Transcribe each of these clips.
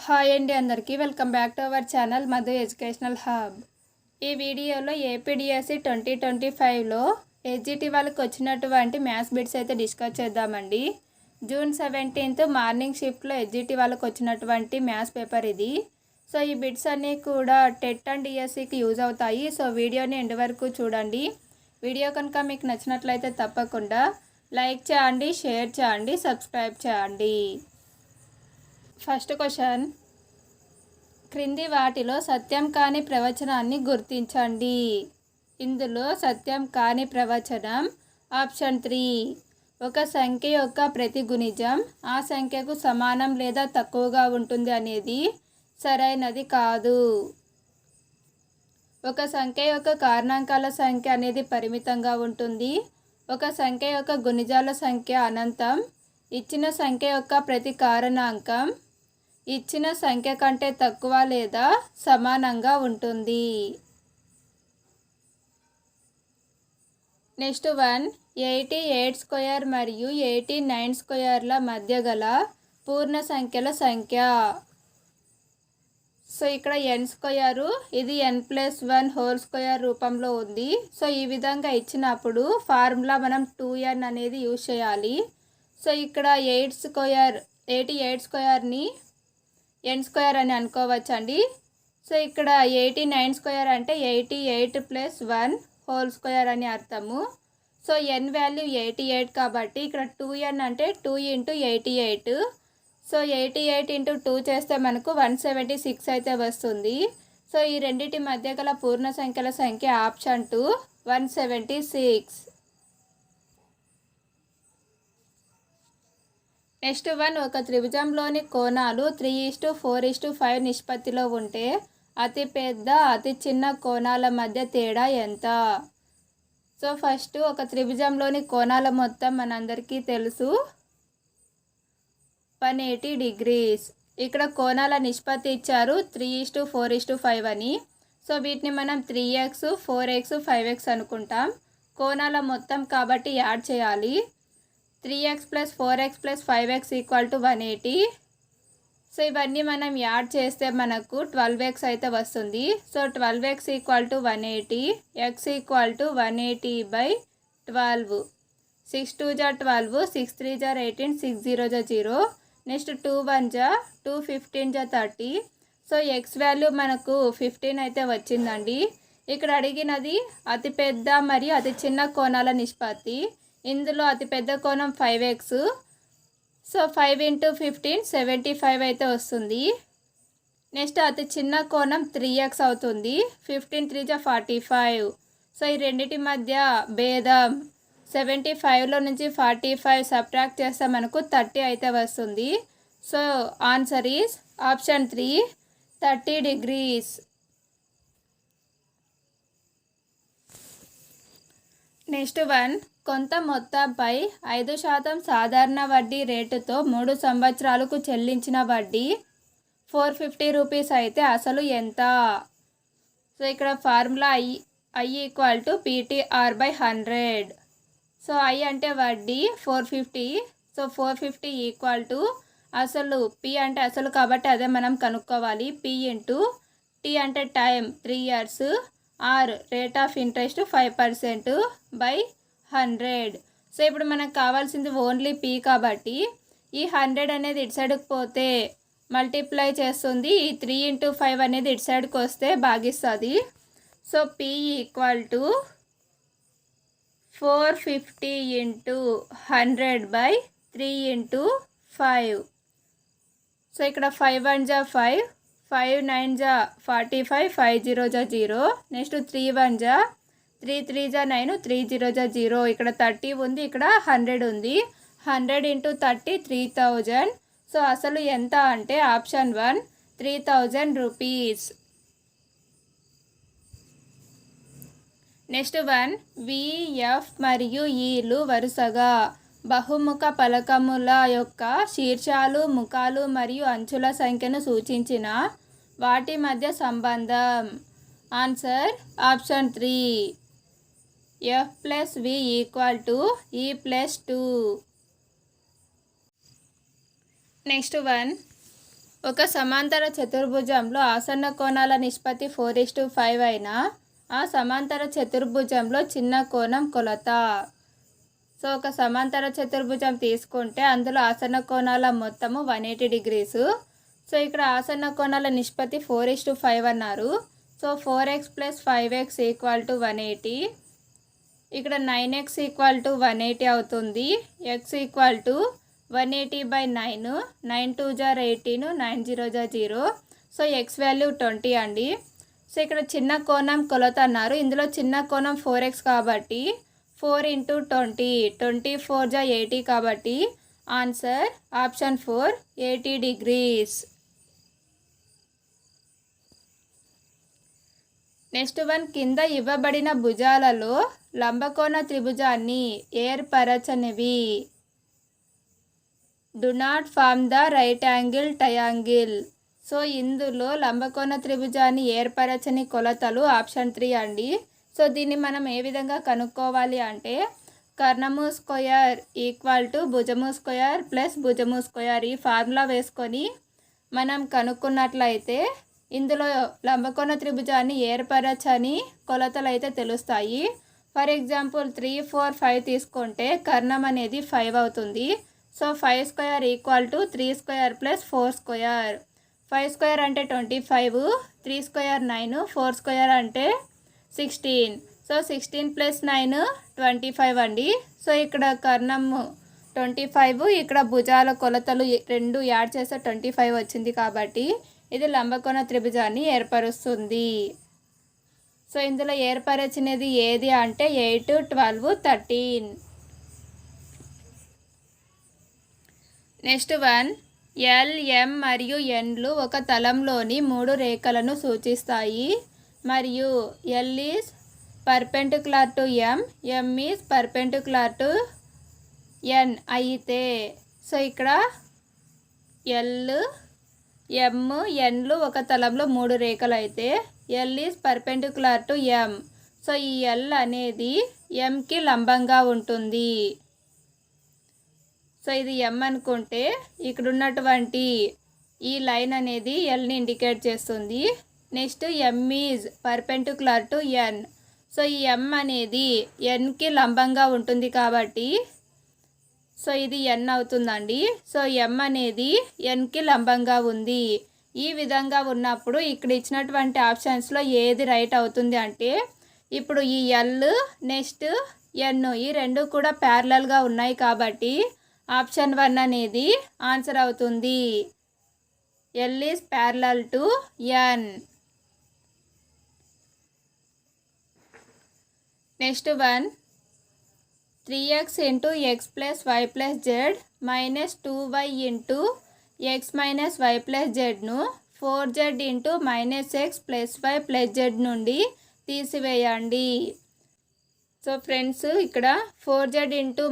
Hi అండి, అందరికీ welcome back to our channel Madhu educational hub. ఈ వీడియోలో ఏపీడిఎస్సి 2025లో ఎస్జిటి వాళ్ళకి వచ్చినటువంటి మ్యాథ్స్ బిట్స్ అయితే డిస్కస్ చేద్దామండి. జూన్ 17th మార్నింగ్ షిఫ్ట్లో ఎస్జిటి వాళ్ళకి వచ్చినటువంటి మ్యాథ్స్ పేపర్ ఇది. సో ఈ బిట్స్ అన్నీ కూడా టెట్ అండ్ డిఎస్సికి యూజ్ అవుతాయి. సో వీడియోని ఎండ్ వరకు చూడండి. వీడియో కనుక మీకు నచ్చినట్లయితే తప్పకుండా లైక్ చేయండి, షేర్ చేయండి, సబ్స్క్రైబ్ చేయండి. ఫస్ట్ క్వశ్చన్, క్రింది వాటిలో సత్యం కాని ప్రవచనాన్ని గుర్తించండి. ఇందులో సత్యం కాని ప్రవచనం ఆప్షన్ 3, ఒక సంఖ్య యొక్క ప్రతి గుణిజం ఆ సంఖ్యకు సమానం లేదా తక్కువగా ఉంటుంది అనేది సరైనది కాదు. ఒక సంఖ్య యొక్క కారణాంకాల సంఖ్య అనేది పరిమితంగా ఉంటుంది. ఒక సంఖ్య యొక్క గుణిజాల సంఖ్య అనంతం. ఇచ్చిన సంఖ్య యొక్క ప్రతి కారణాంకం ఇచ్చిన సంఖ్య కంటే తక్కువ లేదా సమానంగా ఉంటుంది. నెక్స్ట్ 1, 88² మరియు 89² మధ్య గల పూర్ణ సంఖ్యల సంఖ్య. సో ఇక్కడ n² ఇది n+1² రూపంలో ఉంది. సో ఈ విధంగా ఇచ్చినప్పుడు ఫార్ములా మనం 2n అనేది యూజ్ చేయాలి. సో ఇక్కడ 88²ని n² అని అనుకోవచ్చండి. సో ఇక్కడ 89² అంటే 88+1² అని అర్థము. సో n వాల్యూ 88 కాబట్టి ఇక్కడ 2n అంటే 2 × 88. సో 88 × 2 చేస్తే మనకు 176 అయితే వస్తుంది. సో ఈ రెండింటి మధ్య గల పూర్ణ సంఖ్యల సంఖ్య ఆప్షన్ 2 176. నెక్స్ట్ 1, ఒక త్రిభుజంలోని కోణాలు 3:4:5 నిష్పత్తిలో ఉంటే అతి పెద్ద అతి చిన్న కోణాల మధ్య తేడా ఎంత? సో ఫస్ట్ ఒక త్రిభుజంలోని కోణాల మొత్తం మనందరికీ తెలుసు 180 degrees. ఇక్కడ కోణాల నిష్పత్తి ఇచ్చారు 3:4:5 అని. సో వీటిని మనం 3x 4x 5x అనుకుంటాం. కోణాల మొత్తం కాబట్టి యాడ్ చేయాలి. 3x + 4x + 5x = 180. సో ఇవన్నీ మనం యాడ్ చేస్తే మనకు 12x అయితే వస్తుంది. So 12x = 180, x = 180/12. 6 2 = 12, 6 3 = 18, 6 0 = 0. Next 2 1 = 2, 15 = 30. So x value మనకు 15 అయితే వచ్చిందండి. ఇక్కడ అడిగినది అతిపెద్ద మరియు అతి చిన్న కోణాల నిష్పత్తి. ఇందులో అతిపెద్ద కోణం 5x. సో 5 × 15 75 అయితే వస్తుంది. నెక్స్ట్ అతి చిన్న కోణం 3x అవుతుంది. 15 3 = 45. సో ఈ రెండింటి మధ్య భేదం 75లో నుంచి 45 సబ్ట్రాక్ట్ చేస్తే మనకు 30 అయితే వస్తుంది. So answer is option 3 30 degrees. Next 1, కొంత మొత్తంపై 5% సాధారణ వడ్డీ రేటుతో 3 సంవత్సరాలకు చెల్లించిన వడ్డీ 450 రూపీస్ అయితే అసలు ఎంత? సో ఇక్కడ formula I = PTR/100. So I అంటే వడ్డీ 450. సో 450 = అసలు P అంటే అసలు కాబట్టి అదే మనం కనుక్కోవాలి. P × T అంటే time 3 years, R rate of interest 5%/100. So ఇప్పుడు మనకు కావాల్సింది ఓన్లీ P కాబట్టి ఈ 100 అనేది ఇటు సైడ్కి పోతే మల్టిప్లై చేస్తుంది. ఈ 3 × 5 అనేది ఇటు సైడ్కి వస్తే భాగిస్తుంది. So P = 450 × 100/3 × 5. సో ఇక్కడ 5 1 = 5, 5 9 = 45, 5 0 = 0. నెక్స్ట్ 3 1 = 3 3 = 9, 3 0 = 0. ఇక్కడ 30 ఉంది, ఇక్కడ 100 ఉంది. 100 × 30 3000. సో అసలు ఎంత అంటే ఆప్షన్ 1 3000 రూపీస్. నెక్స్ట్ 1, VF మరియు Eలు వరుసగా బహుముఖ పలకముల యొక్క శీర్షాలు, ముఖాలు మరియు అంచుల సంఖ్యను సూచించిన వాటి మధ్య సంబంధం. Answer option 3 F + V = E + 2. Next 1, ఒక సమాంతర చతుర్భుజంలో ఆసన్న కోణాల నిష్పత్తి 4:5 అయినా ఆ సమాంతర చతుర్భుజంలో చిన్న కోణం కొలత. సో ఒక సమాంతర చతుర్భుజం తీసుకుంటే అందులో ఆసన్న కోణాల మొత్తము 180 డిగ్రీస్. సో ఇక్కడ ఆసన్న కోణాల నిష్పత్తి 4:5 అన్నారు. So 4x + 5x = 180. ఇక్కడ 9x = 180 అవుతుంది. x = 180/9. 9 2 = 18, 9 0 = 0. సో x వాల్యూ 20 అండి. సో ఇక్కడ చిన్న కోణం కొలత అన్నారు. ఇందులో చిన్న కోణం 4x కాబట్టి 4 × 20, 24 = 80 కాబట్టి answer option 4 80 degrees. Next one, కింద ఇవ్వబడిన భుజాలలో లంబకోణ త్రిభుజాన్ని ఏర్పరచనివి. Do not form the right angle triangle. So ఇందులో లంబకోణ త్రిభుజాన్ని ఏర్పరచని కొలతలు ఆప్షన్ 3 అండి. సో దీన్ని మనం ఏ విధంగా కనుక్కోవాలి అంటే కర్ణము స్క్వేర్ = భుజము స్క్వేర్ + భుజము స్క్వేర్ ఈ ఫార్ములా వేసుకొని మనం కనుక్కున్నట్లయితే ఇందులో లంబకోణ త్రిభుజాన్ని ఏర్పరచని కొలతలు అయితే తెలుస్తాయి. ఫర్ ఎగ్జాంపుల్ 3 4 5 తీసుకుంటే కర్ణం అనేది 5 అవుతుంది. సో 5² = 3² + 4². 5² అంటే 25, 3² 9, 4² అంటే 16. సో 16 + 9 25 అండి. సో ఇక్కడ కర్ణం 25, ఇక్కడ భుజాల కొలతలు రెండు యాడ్ చేస్తే 25 వచ్చింది కాబట్టి ఇది లంబకోణ త్రిభుజాన్ని ఏర్పరుస్తుంది. సో ఇందులో ఏర్పరచినది ఏది అంటే 8 12 13. నెక్స్ట్ వన్, ఎల్ ఎం మరియు ఎన్లు ఒక తలంలోని 3 రేఖలను సూచిస్తాయి మరియు L is perpendicular to M, M is perpendicular to N అయితే సో ఇక్కడ ఎల్ ఎం ఎన్లు ఒక తలంలో 3 రేఖలు అయితే L is perpendicular to M. So ఈ ఎల్ అనేది ఎంకి లంబంగా ఉంటుంది. సో ఇది ఎం అనుకుంటే ఇక్కడ ఉన్నటువంటి ఈ లైన్ అనేది ఎల్ని ఇండికేట్ చేస్తుంది. Next M is perpendicular to N. So ఈ ఎం అనేది ఎన్కి లంబంగా ఉంటుంది కాబట్టి సో ఇది ఎన్ అవుతుందండి. సో ఎం అనేది ఎన్కి లంబంగా ఉంది. ఈ విధంగా ఉన్నప్పుడు ఇక్కడ ఇచ్చినటువంటి ఆప్షన్స్లో ఏది రైట్ అవుతుంది అంటే ఇప్పుడు ఈ ఎల్ నెక్స్ట్ ఎన్ ఈ రెండు కూడా ప్యారలల్గా ఉన్నాయి కాబట్టి ఆప్షన్ 1 అనేది ఆన్సర్ అవుతుంది. L is parallel to N. Next one, 3x × x + y + z - 2y × x - y + zను 4z × -x + y + z నుండి తీసివేయండి. సో ఫ్రెండ్స్ ఇక్కడ 4z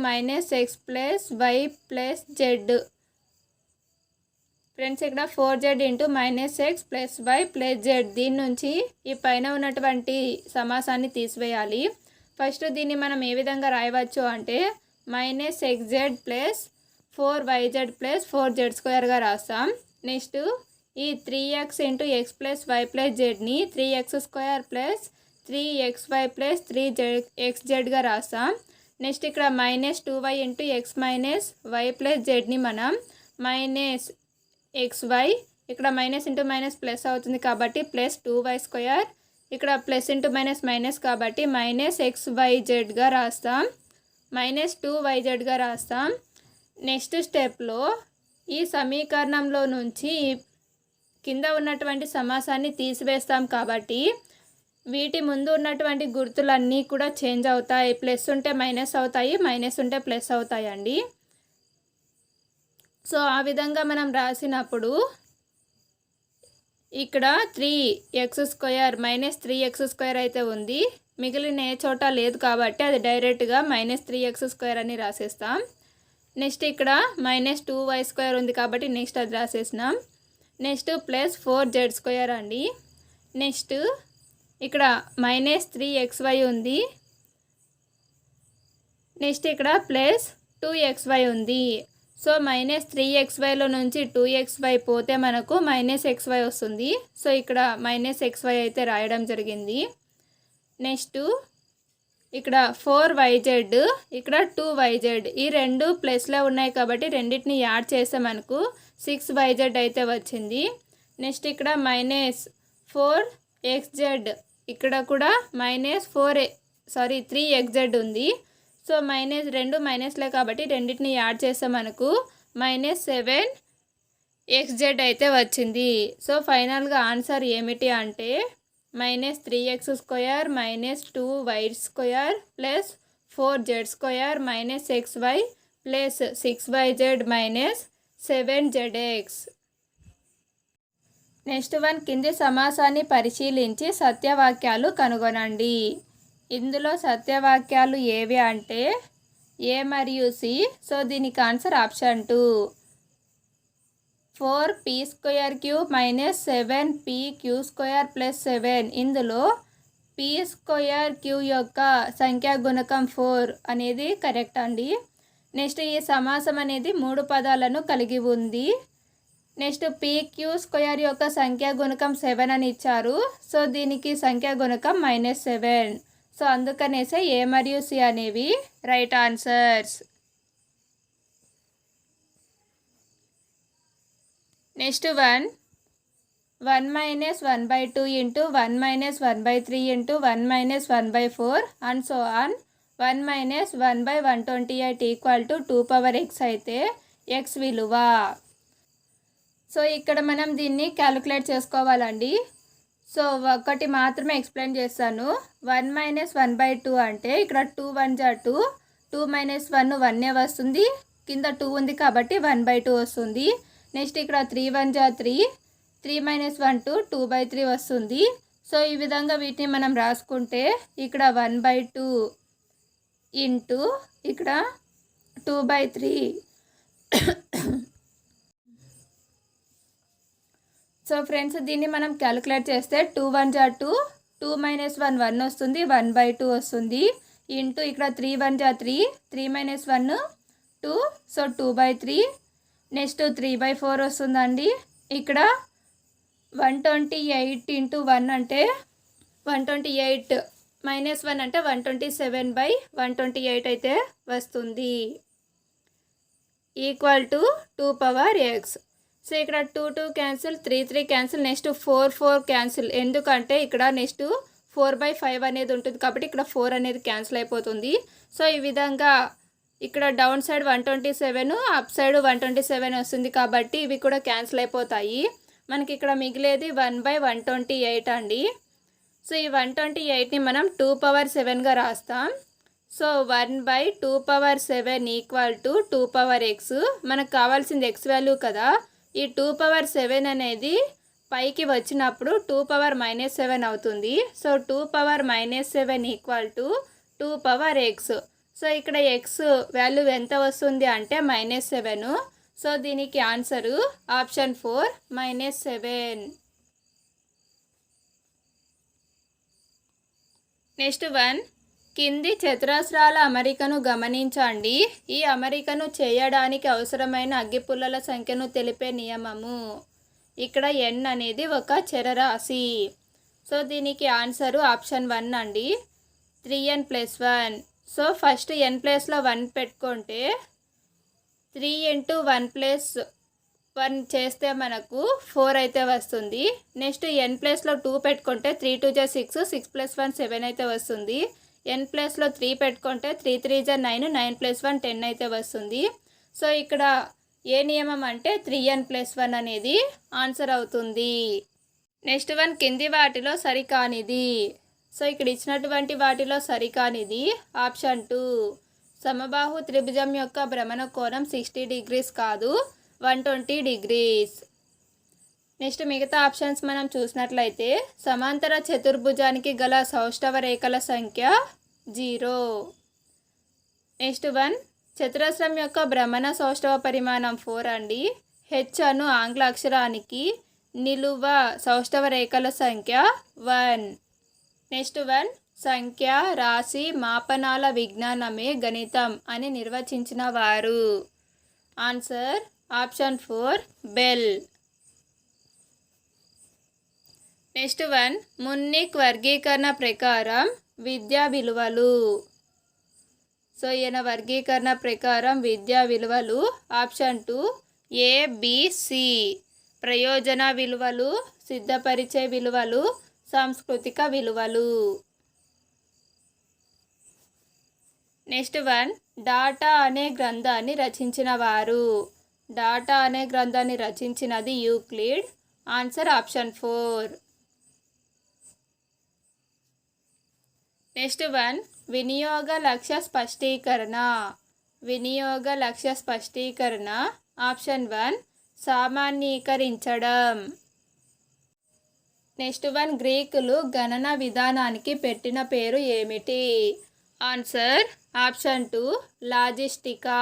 × -x + y + z. Friends ఇక్కడ 4z × -x + y + z దీని నుంచి ఈ పైన ఉన్నటువంటి సమాసాన్ని తీసివేయాలి. ఫస్ట్ దీన్ని మనం ఏ విధంగా రాయవచ్చు అంటే -xz + 4yz + 4z² రాస్తాం. నెక్స్ట్ ఈ 3x × x + y + zని 3x² + 3xy + 3xzగా రాస్తాం. నెక్స్ట్ ఇక్కడ -2y × x - y + zని మనం -xy ఇక్కడ -× - అవుతుంది కాబట్టి +2y², ఇక్కడ +× - కాబట్టి -xyzగా రాస్తాం, -2yzగా రాస్తాం. నెక్స్ట్ స్టెప్లో ఈ సమీకరణంలో నుంచి కింద ఉన్నటువంటి సమాసాన్ని తీసివేస్తాం కాబట్టి వీటి ముందు ఉన్నటువంటి గుర్తులన్నీ కూడా చేంజ్ అవుతాయి. ప్లస్ ఉంటే మైనస్ అవుతాయి, మైనస్ ఉంటే ప్లస్ అవుతాయండి. సో ఆ విధంగా మనం రాసినప్పుడు ఇక్కడ 3x² -3x² అయితే ఉంది, మిగిలిన ఏ చోట లేదు కాబట్టి అది డైరెక్ట్గా -3x² అని రాసేస్తాం. నెక్స్ట్ ఇక్కడ -2y² ఉంది కాబట్టి నెక్స్ట్ అది రాసేసినాం. నెక్స్ట్ +4z² అండి. నెక్స్ట్ ఇక్కడ -3xy ఉంది. నెక్స్ట్ ఇక్కడ +2xy ఉంది. సో -3xyలో నుంచి 2xy పోతే మనకు -xy వస్తుంది. సో ఇక్కడ -xy అయితే రాయడం జరిగింది. నెక్స్ట్ ఇక్కడ 4yz, ఇక్కడ 2yz, ఈ రెండు ప్లస్లో ఉన్నాయి కాబట్టి రెండింటిని యాడ్ చేస్తే మనకు 6yz అయితే వచ్చింది. నెక్స్ట్ ఇక్కడ -4xz, ఇక్కడ కూడా -3xz ఉంది. సో రెండు మైనస్లే కాబట్టి రెండింటిని యాడ్ చేస్తే మనకు -7xz అయితే వచ్చింది. సో ఫైనల్గా ఆన్సర్ ఏమిటి అంటే -3x² -2y² plus 4z² -xy plus 6yz -7zx. Next one, కింది సమాసాన్ని పరిశీలించి సత్యవాక్యాలు కనుగొనండి. ఇందులో సత్యవాక్యాలు ఏవి అంటే ఏ మరియు సి. సో దీనికి answer option 2. 4p² -7pq² plus 7. ఇందులో p²q యొక్క సంఖ్యా గుణకం 4 అనేది కరెక్ట్ అండి. నెక్స్ట్ ఈ సమాసం అనేది 3 పదాలను కలిగి ఉంది. నెక్స్ట్ pq² యొక్క సంఖ్యా గుణకం 7 అని ఇచ్చారు. సో దీనికి సంఖ్యా గుణకం -7. సో అందుకనేసే ఏ మరియు సి అనేవి right answers. Next 1 -1/2 × 1 -1/3 × 1 -1/4 and so on. 1 - 1/128 = 2x అయితే x విలువ. సో ఇక్కడ మనం దీన్ని క్యాలిక్యులేట్ చేసుకోవాలండి. సో ఒకటి మాత్రమే ఎక్స్ప్లెయిన్ చేస్తాను. 1 - 1/2 అంటే ఇక్కడ 2 1 2, 2 - 1 1 వస్తుంది, కింద 2 ఉంది కాబట్టి 1/2 వస్తుంది. నెక్స్ట్ ఇక్కడ 3 1 3, 3 - 1 2, 2/3 వస్తుంది. సో ఈ విధంగా వీటిని మనం రాసుకుంటే ఇక్కడ 1/2 ఇంటూ ఇక్కడ 2/3. సో ఫ్రెండ్స్ దీన్ని మనం క్యాలిక్యులేట్ చేస్తే 2 1 2, 2 - 1 1 వస్తుంది, 1/2 వస్తుంది, ఇంటూ ఇక్కడ 3 1 3, 3 - 1 2, సో 2/3. నెక్స్ట్ 3/4 వస్తుందండి. ఇక్కడ 128 × 1 అంటే 128, -1 అంటే 127/128 అయితే వస్తుంది, =2x. సో ఇక్కడ 2 2 క్యాన్సిల్, 3 3 క్యాన్సిల్, నెక్స్ట్ 4 4 క్యాన్సిల్. ఎందుకంటే ఇక్కడ నెక్స్ట్ 4/5 అనేది ఉంటుంది కాబట్టి ఇక్కడ 4 అనేది క్యాన్సిల్ అయిపోతుంది. సో ఈ విధంగా ఇక్కడ డౌన్ సైడ్ 127, అప్ సైడ్ 127 వస్తుంది కాబట్టి ఇవి కూడా క్యాన్సిల్ అయిపోతాయి. మనకి ఇక్కడ మిగిలేది 1/128 అండి. సో ఈ 128ని మనం 2/7గా రాస్తాం. So 1/2/7 = 2x. మనకు కావాల్సింది x వాల్యూ కదా. ఈ 2/7 అనేది పైకి వచ్చినప్పుడు 2⁻−7 అవుతుంది. So 2⁻−7 = 2x. సో ఇక్కడ x వాల్యూ ఎంత వస్తుంది అంటే -7. సో దీనికి ఆన్సరు ఆప్షన్ 4 -7. నెక్స్ట్ 1, కింది చతురస్రాల అమరికను గమనించండి. ఈ అమరికను చేయడానికి అవసరమైన అగ్గిపుల్లల సంఖ్యను తెలిపే నియమము. ఇక్కడ n అనేది ఒక చరరాశి. సో దీనికి ఆన్సరు ఆప్షన్ 1 అండి, 3n + 1. సో ఫస్ట్ n ప్లేస్లో 1 పెట్టుకుంటే 3 × 1 + 1 చేస్తే మనకు 4 అయితే వస్తుంది. నెక్స్ట్ n ప్లేస్లో 2 పెట్టుకుంటే 3 2 6, 6 + 1 7 అయితే వస్తుంది. n ప్లేస్లో 3 పెట్టుకుంటే 3 3 9, 9 + 1 10 అయితే వస్తుంది. సో ఇక్కడ ఏ నియమం అంటే 3n + 1 అనేది ఆన్సర్ అవుతుంది. నెక్స్ట్ 1, కింది వాటిలో సరికానిది. సో ఇక్కడ ఇచ్చినటువంటి వాటిలో సరికానిది ఆప్షన్ 2. సమబాహు త్రిభుజం యొక్క భ్రమణ కోణం 60 degrees కాదు, 120 degrees. నెక్స్ట్ మిగతా ఆప్షన్స్ మనం చూసినట్లయితే సమాంతర చతుర్భుజానికి గల సౌష్ఠవ రేఖల సంఖ్య 0. నెక్స్ట్ 1, చతురస్రం యొక్క భ్రమణ సౌష్ఠవ పరిమాణం 4 అండి. h అను ఆంగ్ల అక్షరానికి నిలువ సౌష్ఠవ రేఖల సంఖ్య 1. నెక్స్ట్ 1, సంఖ్య, రాశి, మాపనాల విజ్ఞానమే గణితం అని నిర్వచించిన వారు. Answer option 4 Bell. Next one, మున్నిక్ వర్గీకరణ ప్రకారం విద్యా విలువలు. సో ఈయన వర్గీకరణ ప్రకారం విద్యా విలువలు ఆప్షన్ 2 ABC. ప్రయోజన విలువలు, సిద్ధపరిచే విలువలు, సాంస్కృతిక విలువలు. నెక్స్ట్ వన్, డాటా అనే గ్రంథాన్ని రచించిన వారు. డాటా అనే గ్రంథాన్ని రచించినది Euclid. Answer option 4. Next one, వినియోగ లక్ష్య స్పష్టీకరణ. వినియోగ లక్ష్య స్పష్టీకరణ ఆప్షన్ 1 సామాన్యీకరించడం. నెక్స్ట్ వన్, గ్రీకులు గణన విధానానికి పెట్టిన పేరు ఏమిటి? Answer option 2 logistica.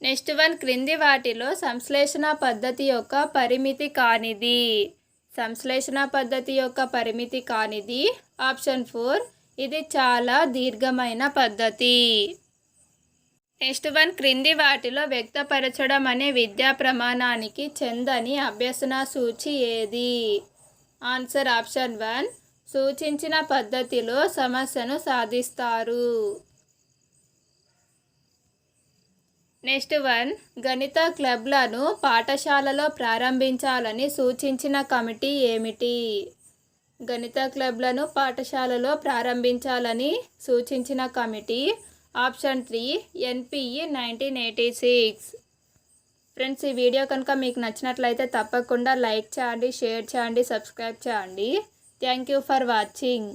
Next one, క్రింది వాటిలో సంశ్లేషణ పద్ధతి యొక్క పరిమితి కానిది. సంశ్లేషణ పద్ధతి యొక్క పరిమితి కానిది ఆప్షన్ 4 ఇది చాలా దీర్ఘమైన పద్ధతి. నెక్స్ట్ వన్, క్రింది వాటిలో వ్యక్తపరచడం అనే విద్యా ప్రమాణానికి చెందని అభ్యసన సూచి ఏది? ఆన్సర్ ఆప్షన్ 1 సూచించిన పద్ధతిలో సమస్యను సాధిస్తారు. నెక్స్ట్ వన్, గణిత క్లబ్లను పాఠశాలలో ప్రారంభించాలని సూచించిన కమిటీ ఏమిటి? గణిత క్లబ్లను పాఠశాలలో ప్రారంభించాలని సూచించిన కమిటీ ఆప్షన్ 3 NPE 1986. ఫ్రెండ్స్, ఈ వీడియో కనుక మీకు నచ్చినట్లయితే తప్పకుండా లైక్ చేయండి, షేర్ చేయండి, సబ్స్క్రైబ్ చేయండి. Thank you for watching.